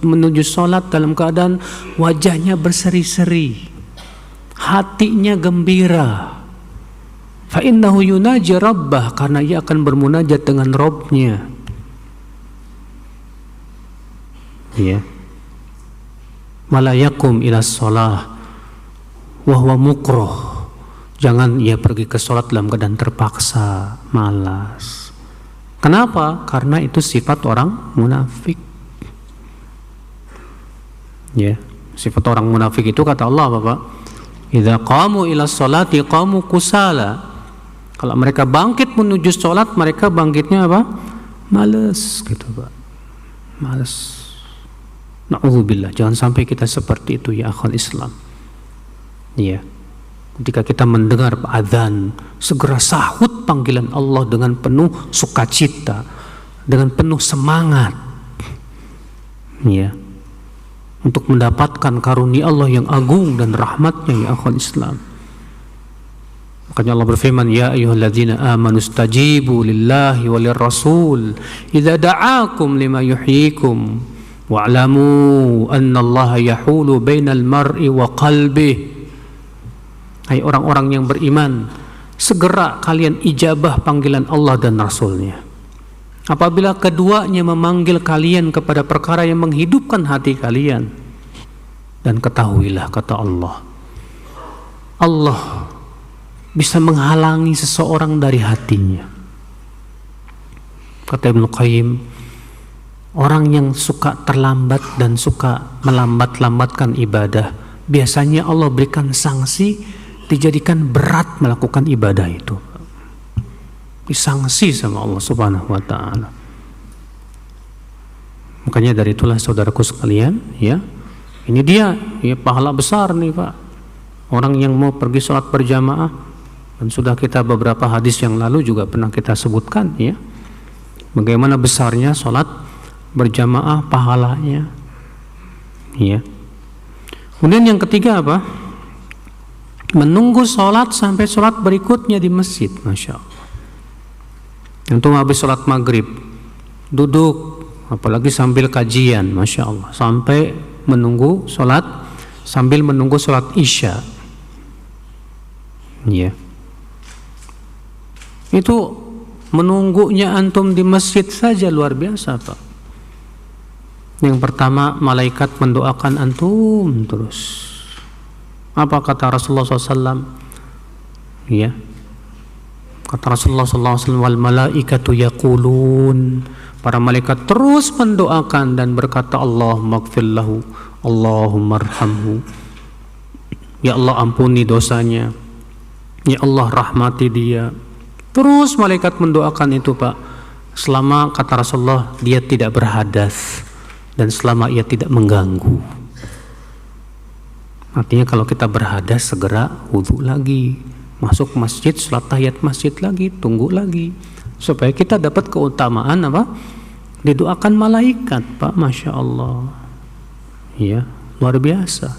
menuju salat dalam keadaan wajahnya berseri-seri, hatinya gembira. Fa innahu yunaji rabbah, karena ia akan bermunajat dengan Rabbnya. Ya. Wala yakum ila shalah wa huwa mukruh. Jangan ia pergi ke salat dalam keadaan terpaksa, malas. Kenapa? Karena itu sifat orang munafik. Ya, sifat orang munafik itu kata Allah, Bapak, idza qamu ila sholati qamu kusala. Kalau mereka bangkit menuju salat, mereka bangkitnya apa? Malas gitu, Pak. Malas. Na'udzubillah, jangan sampai kita seperti itu ya akhwal Islam. Ya. Ketika kita mendengar adzan, segera sahut panggilan Allah dengan penuh sukacita, dengan penuh semangat. Ya. Untuk mendapatkan karunia Allah yang agung dan rahmatnya ya akhwal Islam. Makanya Allah berfirman, ya ayyuhalladzina amanu stajibu lillahi walir rasul idza da'akum lima yuhyikum wa'lamu annallaha yahulu bainal mar'i wa qalbihi. Hai orang-orang yang beriman, segera kalian ijabah panggilan Allah dan Rasulnya. Apabila keduanya memanggil kalian kepada perkara yang menghidupkan hati kalian, dan ketahuilah kata Allah, Allah bisa menghalangi seseorang dari hatinya. Kata Ibnu Qayyim, orang yang suka terlambat dan suka melambat-lambatkan ibadah, biasanya Allah berikan sanksi, dijadikan berat melakukan ibadah itu. disangsi sama Allah Subhanahu wa taala. Makanya dari itulah saudaraku sekalian, ya. Ini dia ya pahala besar nih, Pak. Orang yang mau pergi sholat berjamaah, dan sudah kita beberapa hadis yang lalu juga pernah kita sebutkan, ya. Bagaimana besarnya sholat berjamaah pahalanya, ya. Kemudian yang ketiga apa? Menunggu sholat sampai sholat berikutnya di masjid, masya Allah. Untuk habis sholat maghrib, duduk, apalagi sambil kajian, masya Allah, sampai menunggu sholat, sambil menunggu sholat isya, ya. Itu menunggunya antum di masjid saja luar biasa, Pak. Yang pertama, malaikat mendoakan antum terus. Apa kata Rasulullah SAW? Ya, kata Rasulullah SAW, wal malaikatu yaqulun, para malaikat terus mendoakan dan berkata, Allahumma ighfir lahu, Allahumma arhamhu, ya Allah ampuni dosanya, ya Allah rahmati dia. Terus malaikat mendoakan itu, Pak, selama kata Rasulullah dia tidak berhadas dan selama ia tidak mengganggu. Artinya kalau kita berhadas segera wudhu lagi, masuk masjid, sholat tahiyat masjid lagi, tunggu lagi, supaya kita dapat keutamaan apa? Didoakan malaikat, Pak, masya Allah, ya, luar biasa.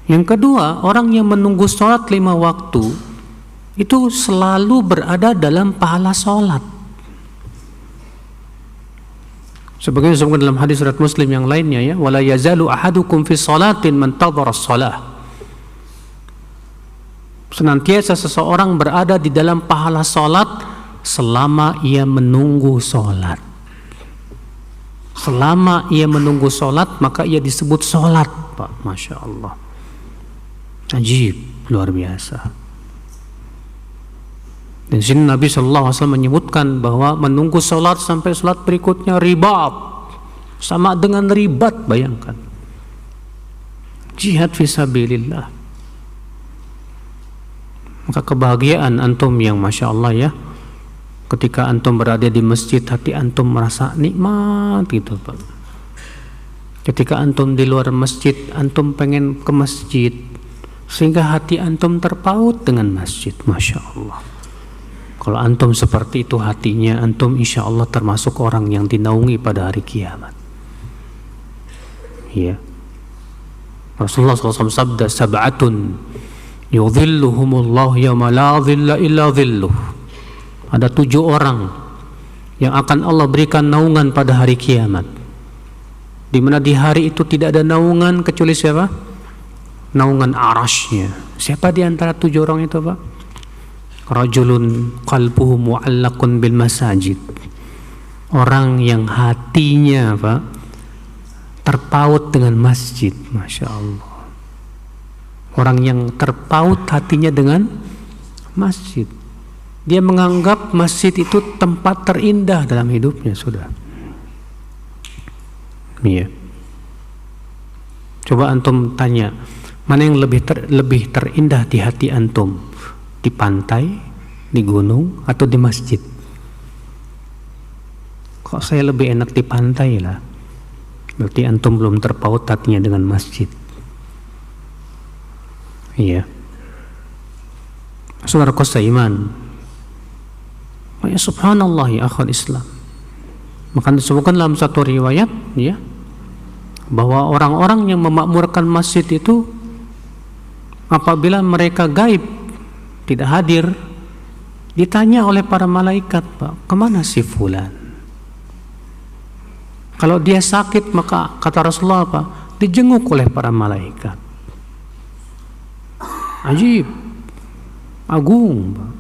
Yang kedua, orang yang menunggu sholat 5 waktu itu selalu berada dalam pahala sholat. Sebagaimana disebutkan dalam hadis riwayat Muslim yang lainnya, ya, wala yazalu ahadukum fi shalatin man tadhara shalah. Senantiasa seseorang berada di dalam pahala salat selama ia menunggu salat. Selama ia menunggu salat maka ia disebut salat, Pak. Masya Allah. Ajib, luar biasa. Dan sini Nabi SAW menyebutkan bahwa menunggu sholat sampai sholat berikutnya ribat, sama dengan ribat, bayangkan. Jihad fisabilillah. Maka kebahagiaan antum yang masya Allah, ya, ketika antum berada di masjid, hati antum merasa nikmat gitu, Pak. Ketika antum di luar masjid, antum pengen ke masjid, sehingga hati antum terpaut dengan masjid, masya Allah. Kalau antum seperti itu hatinya, antum insya Allah termasuk orang yang dinaungi pada hari kiamat. Ya. Rasulullah SAW sabda, sab'atun yudhilluhumullah yawma la dhilla illa dhilluh. Ada 7 orang yang akan Allah berikan naungan pada hari kiamat, di mana di hari itu tidak ada naungan kecuali siapa? Naungan arasy-Nya. Siapa di antara 7 orang itu, Pak? Rajulun qalbuhu mu'allaqun bil masajid. Orang yang hatinya, Pak, terpaut dengan masjid, masya Allah. Orang yang terpaut hatinya dengan masjid. Dia menganggap masjid itu tempat terindah dalam hidupnya, sudah. Iya. Coba antum tanya, mana yang lebih terindah di hati antum? Di pantai, di gunung, atau di masjid? Kok saya lebih enak di pantai lah? Berarti antum belum terpaut hatinya dengan masjid. Iya. Saudara seiman, ya subhanallah, ya akhwal Islam. Maka disebutkan dalam satu riwayat, ya, bahwa orang-orang yang memakmurkan masjid itu apabila mereka gaib, tidak hadir, ditanya oleh para malaikat, Pak, kemana si fulan? Kalau dia sakit, maka kata Rasulullah, Pak, dijenguk oleh para malaikat. Ajib, agung, Pak.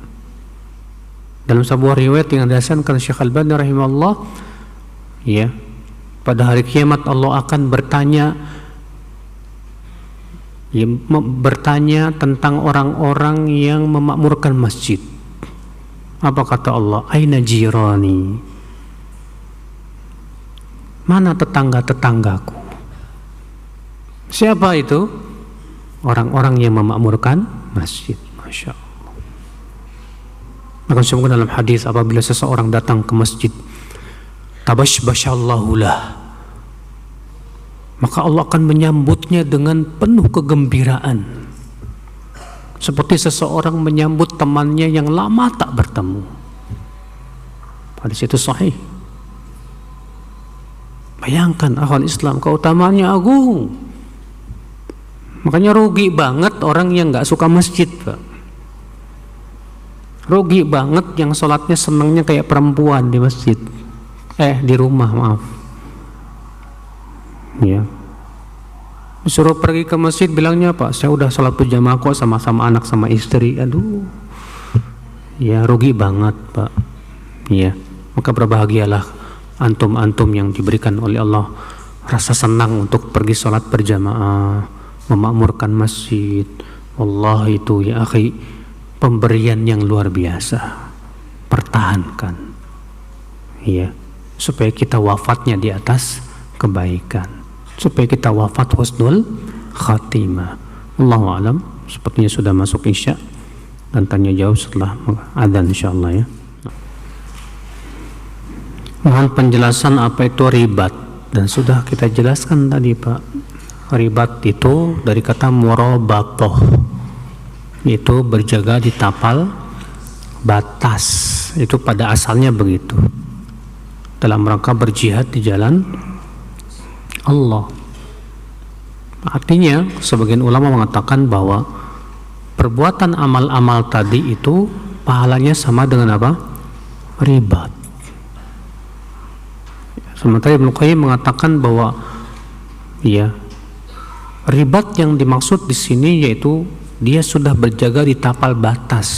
Dalam sebuah riwayat yang didasarkan Syekh Al-Albani rahimahullah, ya, pada hari kiamat Allah akan bertanya, ya, bertanya tentang orang-orang yang memakmurkan masjid. Apa kata Allah? Aina jirani? Mana tetangga-tetanggaku? Siapa itu? Orang-orang yang memakmurkan masjid, masya Allah. Maka semoga dalam hadis apabila seseorang datang ke masjid, tabashbashallahu lah, maka Allah akan menyambutnya dengan penuh kegembiraan, seperti seseorang menyambut temannya yang lama tak bertemu. Hadis itu sahih. Bayangkan akhwat Islam, keutamaannya agung. Makanya rugi banget orang yang gak suka masjid, Pak. Rugi banget yang sholatnya senangnya kayak perempuan di masjid, di rumah, maaf ya. Disuruh pergi ke masjid bilangnya, Pak, saya udah sholat berjamaah kok sama-sama anak sama istri. Aduh, ya rugi banget, Pak ya. Maka berbahagialah antum-antum yang diberikan oleh Allah rasa senang untuk pergi sholat berjamaah, memakmurkan masjid. Allah itu ya akhi, pemberian yang luar biasa. Pertahankan ya, supaya kita wafatnya di atas kebaikan, supaya kita wafat husnul khatimah. Allahu a'lam. Sepertinya sudah masuk isya dan tanya jawab setelah adzan insyaallah ya. Mohon penjelasan apa itu ribat, dan sudah kita jelaskan tadi, Pak. Ribat itu dari kata murabatoh, itu berjaga di tapal batas. Itu pada asalnya begitu, dalam rangka berjihad di jalan Allah. Artinya sebagian ulama mengatakan bahwa perbuatan amal-amal tadi itu pahalanya sama dengan apa? Ribat. Sementara Ibnu Qayyim mengatakan bahwa ya, ribat yang dimaksud di sini yaitu dia sudah berjaga di tapal batas,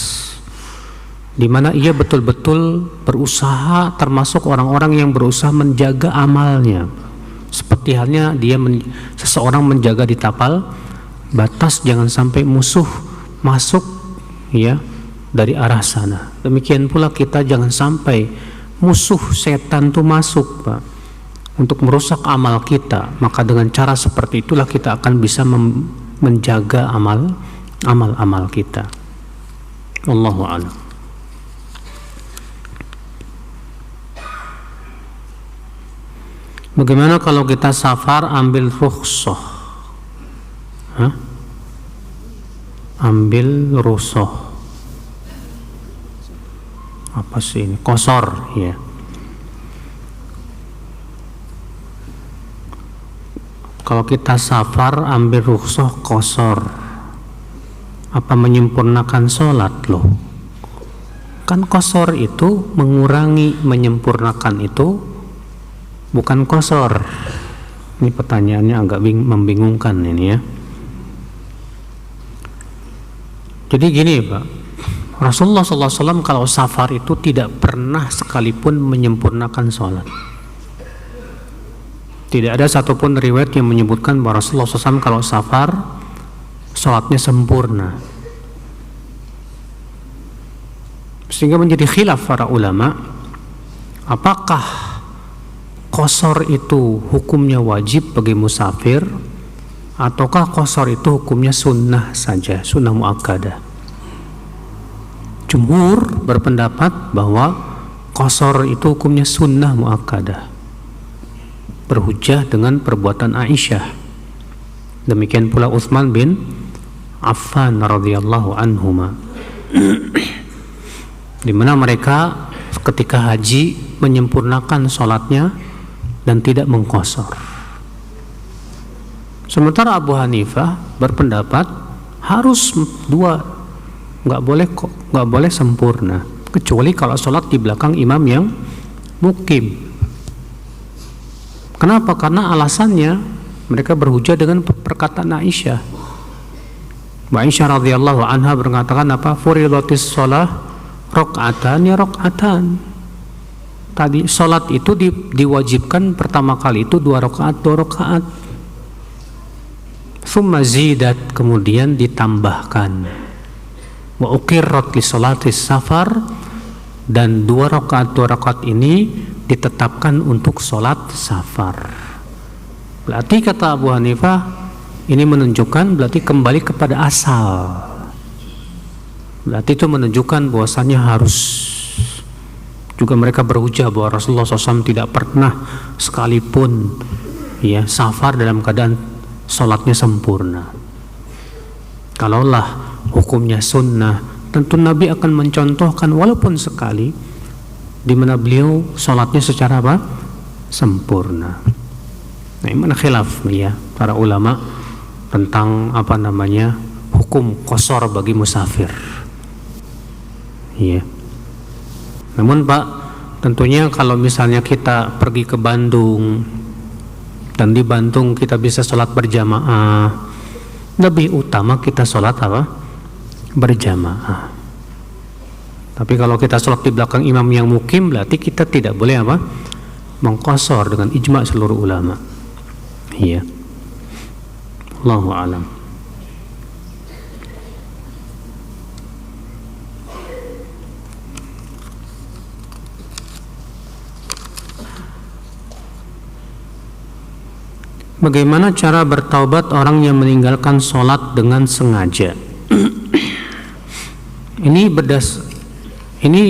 di mana ia betul-betul berusaha, termasuk orang-orang yang berusaha menjaga amalnya. Seperti halnya seseorang menjaga di tapal batas, jangan sampai musuh masuk ya dari arah sana. Demikian pula kita jangan sampai musuh setan itu masuk, Pak, untuk merusak amal kita. Maka dengan cara seperti itulah kita akan bisa menjaga amal kita. Wallahu a'lam. Bagaimana kalau kita safar ambil rukhsah? Ambil rukhsah. Apa sih ini? Qasar ya. Kalau kita safar ambil rukhsah qasar, apa menyempurnakan sholat loh? Kan qasar itu mengurangi, menyempurnakan itu bukan qasar. Ini pertanyaannya agak membingungkan ini ya. Jadi gini, Pak, Rasulullah SAW kalau safar itu tidak pernah sekalipun menyempurnakan sholat. Tidak ada satupun riwayat yang menyebutkan bahwa Rasulullah SAW kalau safar sholatnya sempurna. Sehingga menjadi khilaf para ulama, apakah qasar itu hukumnya wajib bagi musafir, ataukah qasar itu hukumnya sunnah saja, sunnah muakkadah. Jumhur berpendapat bahwa qasar itu hukumnya sunnah muakkadah, berhujjah dengan perbuatan Aisyah. Demikian pula Utsman bin Affan radhiyallahu anhuma, di mana mereka ketika haji menyempurnakan sholatnya dan tidak mengqasar. Sementara Abu Hanifah berpendapat harus dua, nggak boleh sempurna, kecuali kalau sholat di belakang imam yang mukim. Kenapa? Karena alasannya mereka berhujjah dengan perkataan Aisyah. Aisyah radhiyallahu anha berkatakan apa? Furidatis shalah rakaatan ya rakaatan. Tadi sholat itu diwajibkan pertama kali itu 2 rakaat. Tsumma zidat, kemudian ditambahkan. Wa uqirrat li sholatis safar, dan 2 rakaat ini ditetapkan untuk sholat safar. Berarti kata Abu Hanifah, ini menunjukkan berarti kembali kepada asal. Berarti itu menunjukkan bahwasannya harus juga mereka berhujah bahwa Rasulullah SAW tidak pernah sekalipun ya safar dalam keadaan sholatnya sempurna. Kalaulah hukumnya sunnah, tentu Nabi akan mencontohkan walaupun sekali di mana beliau sholatnya secara apa? Sempurna. Nah, ini mana khilaf ya para ulama tentang apa namanya hukum qashar bagi musafir. Iya. Namun Pak, tentunya kalau misalnya kita pergi ke Bandung dan di Bandung kita bisa sholat berjamaah, lebih utama kita sholat apa? Berjamaah. Tapi kalau kita sholat di belakang imam yang mukim, berarti kita tidak boleh apa? Mengqashar dengan ijma' seluruh ulama. Iya. Allahu a'lam. Bagaimana cara bertaubat orang yang meninggalkan sholat dengan sengaja? Ini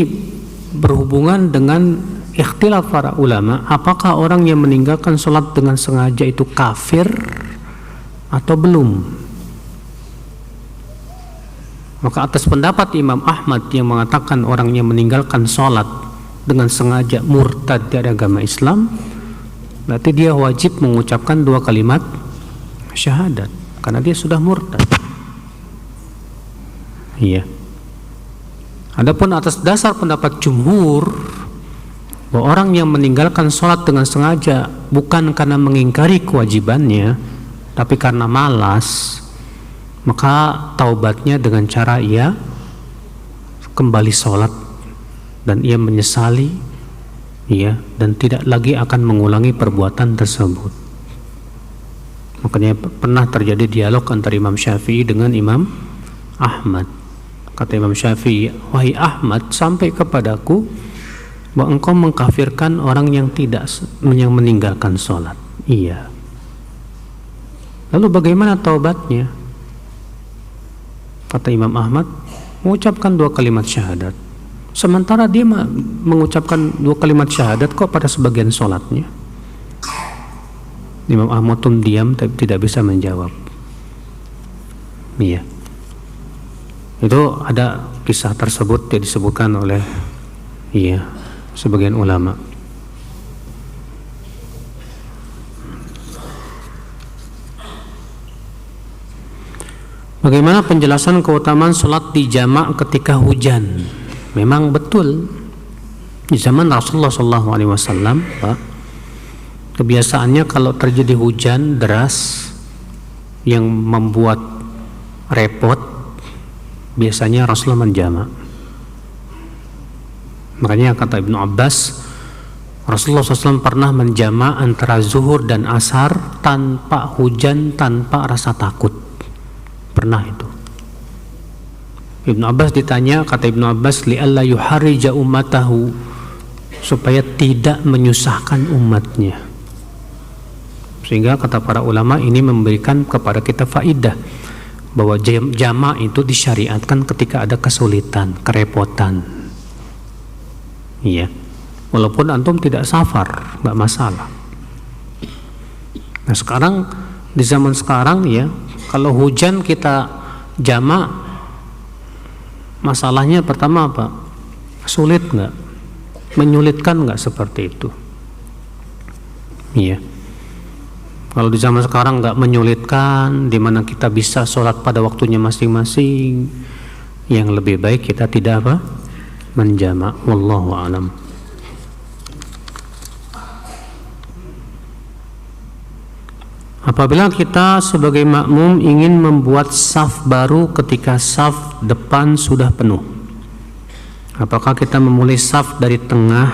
berhubungan dengan ikhtilaf para ulama. Apakah orang yang meninggalkan sholat dengan sengaja itu kafir atau belum? Maka atas pendapat Imam Ahmad yang mengatakan orang yang meninggalkan sholat dengan sengaja murtad dari agama Islam, berarti dia wajib mengucapkan 2 kalimat syahadat karena dia sudah murtad. Iya. Adapun atas dasar pendapat jumhur bahwa orang yang meninggalkan sholat dengan sengaja bukan karena mengingkari kewajibannya, tapi karena malas, maka taubatnya dengan cara ia kembali sholat dan ia menyesali, ya, dan tidak lagi akan mengulangi perbuatan tersebut. Makanya pernah terjadi dialog antara Imam Syafi'i dengan Imam Ahmad. Kata Imam Syafi'i, wahai Ahmad, sampai kepadaku bahwa engkau mengkafirkan orang yang meninggalkan sholat. Iya. Lalu bagaimana taubatnya? Kata Imam Ahmad, mengucapkan 2 kalimat syahadat. Sementara dia mengucapkan 2 kalimat syahadat kok pada sebagian sholatnya. Imam Ahmad pun diam tapi tidak bisa menjawab. Iya. Itu ada kisah tersebut yang disebutkan oleh sebagian ulama. Bagaimana penjelasan keutamaan sholat di jamak ketika hujan? Memang betul di zaman Rasulullah SAW, Pak, kebiasaannya kalau terjadi hujan deras yang membuat repot, biasanya Rasulullah menjamak. Makanya kata Ibnu Abbas, Rasulullah SAW pernah menjamak antara zuhur dan asar tanpa hujan, tanpa rasa takut. Pernah itu. Ibnu Abbas ditanya, kata Ibnu Abbas, li'alla yuharrija ummatahu, supaya tidak menyusahkan umatnya. Sehingga kata para ulama ini memberikan kepada kita faidah bahwa jamak itu disyariatkan ketika ada kesulitan, kerepotan. Iya. Walaupun antum tidak safar, enggak masalah. Nah, sekarang di zaman sekarang ya, kalau hujan kita jamak, masalahnya pertama apa? Sulit enggak? Menyulitkan enggak seperti itu? Iya. Kalau di zaman sekarang enggak menyulitkan, di mana kita bisa sholat pada waktunya masing-masing, yang lebih baik kita tidak apa? Menjamak. Wallahu a'lam. Apabila kita sebagai makmum ingin membuat saf baru ketika saf depan sudah penuh, apakah kita memulai saf dari tengah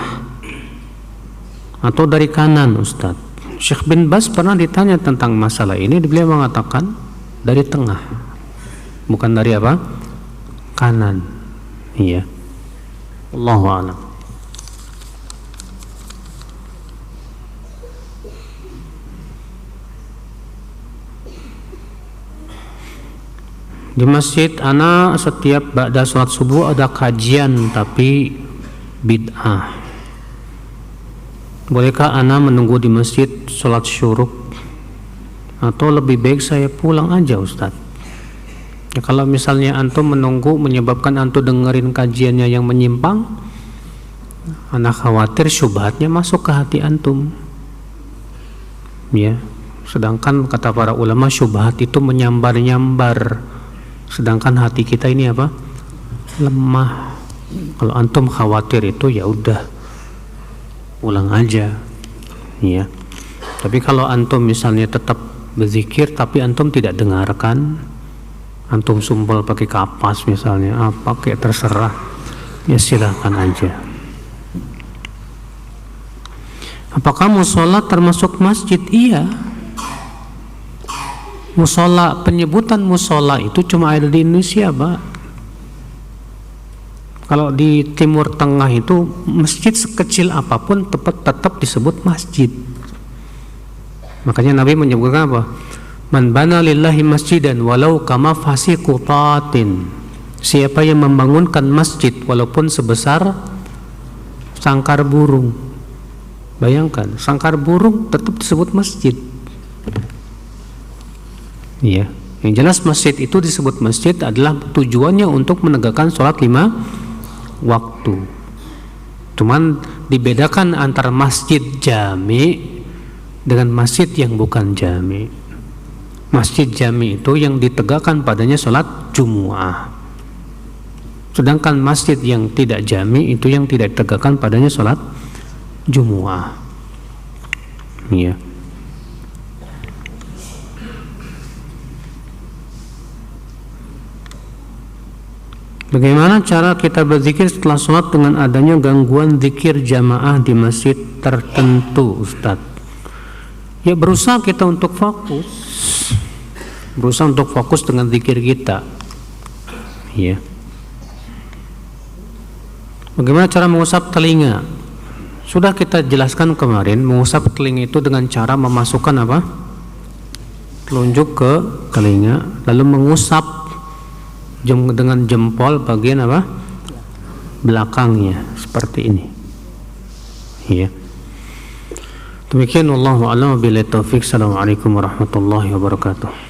atau dari kanan, Ustaz? Syekh bin Baz pernah ditanya tentang masalah ini, beliau mengatakan dari tengah, bukan dari apa? Kanan. Iya. Allahu a'lam. Di masjid ana setiap ba'da sholat subuh ada kajian tapi bid'ah. Bolehkah ana menunggu di masjid sholat syuruk, atau lebih baik saya pulang aja Ustaz? Ya, kalau misalnya antum menunggu menyebabkan antum dengerin kajiannya yang menyimpang, ana khawatir syubhatnya masuk ke hati antum. Ya, sedangkan kata para ulama syubhat itu menyambar-nyambar, sedangkan hati kita ini apa? Lemah. Kalau antum khawatir itu ya udah pulang aja. Ya. Tapi kalau antum misalnya tetap berzikir tapi antum tidak dengarkan, antum sumpel pakai kapas misalnya, apa kayak terserah, ya silahkan aja. Apakah musola termasuk masjid? Iya. Musola, penyebutan musola itu cuma ada di Indonesia, Pak. Kalau di Timur Tengah itu masjid sekecil apapun tetap disebut masjid. Makanya Nabi menyebutkan apa? Man bana lillahi masjidan walau kama fasiqutatin. Siapa yang membangunkan masjid walaupun sebesar sangkar burung. Bayangkan, sangkar burung tetap disebut masjid. Iya, yang jelas masjid itu disebut masjid adalah tujuannya untuk menegakkan sholat 5 waktu. Cuman dibedakan antara masjid jami dengan masjid yang bukan jami. Masjid jami itu yang ditegakkan padanya sholat Jumu'ah. Sedangkan masjid yang tidak jami itu yang tidak ditegakkan padanya sholat Jumu'ah. Iya. Bagaimana cara kita berzikir setelah sholat dengan adanya gangguan zikir jamaah di masjid tertentu, Ustadz? Ya, berusaha kita untuk fokus, dengan zikir kita. Ya. Bagaimana cara mengusap telinga? Sudah kita jelaskan kemarin, mengusap telinga itu dengan cara memasukkan apa? Telunjuk ke telinga, lalu mengusap dengan jempol bagian apa? Belakangnya, seperti ini. Ya. Demikian wallahu a'lam, wabillahi taufiq. Assalamualaikum warahmatullahi wabarakatuh.